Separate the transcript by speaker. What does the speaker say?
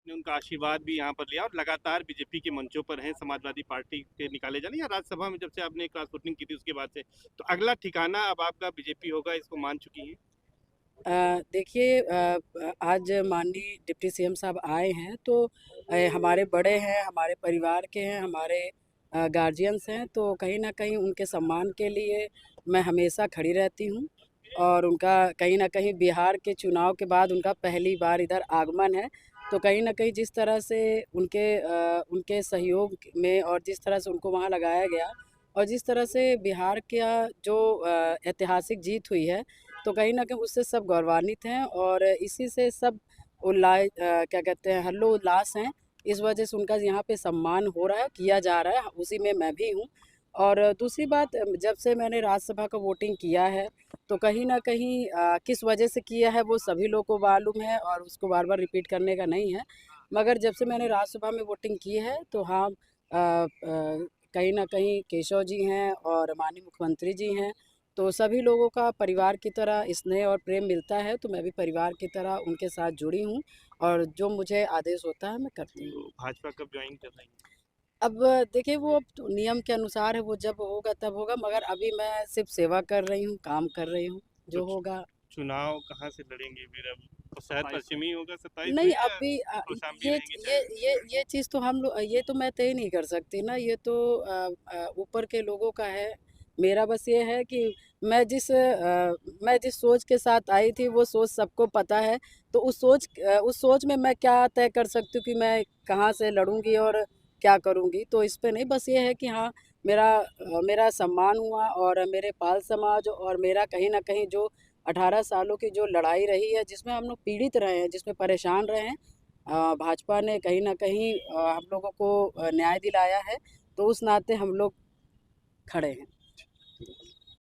Speaker 1: ने उनका आशीर्वाद भी यहाँ पर लिया और लगातार बीजेपी के मंचों पर हैं समाजवादी पार्टी के निकाले जाने या राज्यसभा में जब से आपने क्रॉस वोटिंग की थी उसके बाद से, तो अगला ठिकाना अब आपका बीजेपी होगा, इसको मान चुकी हैं?
Speaker 2: देखिए, आज माननीय डिप्टी सीएम साहब आए हैं तो हमारे बड़े हैं, हमारे परिवार के हैं, हमारे गार्जियंस हैं, तो कहीं न कहीं उनके सम्मान के लिए मैं हमेशा खड़ी रहती हूँ। और उनका कहीं न कहीं बिहार के चुनाव के बाद उनका पहली बार इधर आगमन है, तो कहीं न कहीं जिस तरह से उनके सहयोग में और जिस तरह से उनको वहाँ लगाया गया और जिस तरह से बिहार का जो ऐतिहासिक जीत हुई है, तो कहीं न कहीं उससे सब गौरवान्वित हैं और इसी से सब क्या कहते हैं, हर्षोल्लास हैं। इस वजह से उनका यहाँ पे सम्मान हो रहा है, किया जा रहा है, उसी में मैं भी हूँ। और दूसरी बात, जब से मैंने राज्यसभा का वोटिंग किया है, तो कहीं न कहीं किस वजह से किया है वो सभी लोग को मालूम है और उसको बार-बार रिपीट करने का नहीं है। मगर जब से मैंने राज्यसभा में वोटिंग की है, तो हाँ, कहीं न कहीं केशव जी हैं और माननीय मुख्यमंत्री जी हैं, तो सभी लोगों का परिवार की तरह स्नेह और प्रेम मिलता है, तो मैं भी परिवार की तरह उनके साथ जुड़ी हूँ और जो मुझे आदेश होता है मैं करती हूँ।
Speaker 1: तो भाजपा कब ज्वाइन कर रही हैं?
Speaker 2: अब देखिए, वो अब तो नियम के अनुसार है, वो जब होगा तब होगा, मगर अभी मैं सिर्फ़ सेवा कर रही हूँ, काम कर रही हूँ,
Speaker 1: तो
Speaker 2: जो होगा।
Speaker 1: चुनाव कहाँ से लड़ेंगे फिर अब? तो शायद पश्चिमी होगा 27 में
Speaker 2: नहीं,
Speaker 1: या
Speaker 2: अभी
Speaker 1: कौशाम्बी
Speaker 2: ये
Speaker 1: रहेंगे
Speaker 2: ये
Speaker 1: शायद?
Speaker 2: ये चीज़ तो ये तो मैं तय नहीं कर सकती ना, ये तो ऊपर के लोगों का है। मेरा बस ये है कि मैं जिस सोच के साथ आई थी, वो सोच सबको पता है। तो उस सोच में मैं क्या तय कर सकती हूँ कि मैं कहाँ से लड़ूँगी और क्या करूँगी। तो इस पे नहीं, बस ये है कि हाँ, मेरा सम्मान हुआ और मेरे पाल समाज और मेरा कहीं न कहीं जो 18 सालों की जो लड़ाई रही है, जिसमें हम लोग पीड़ित रहे हैं, जिसमें परेशान रहे हैं, भाजपा ने कहीं न कहीं हम लोगों को न्याय दिलाया है, तो उस नाते हम लोग खड़े हैं।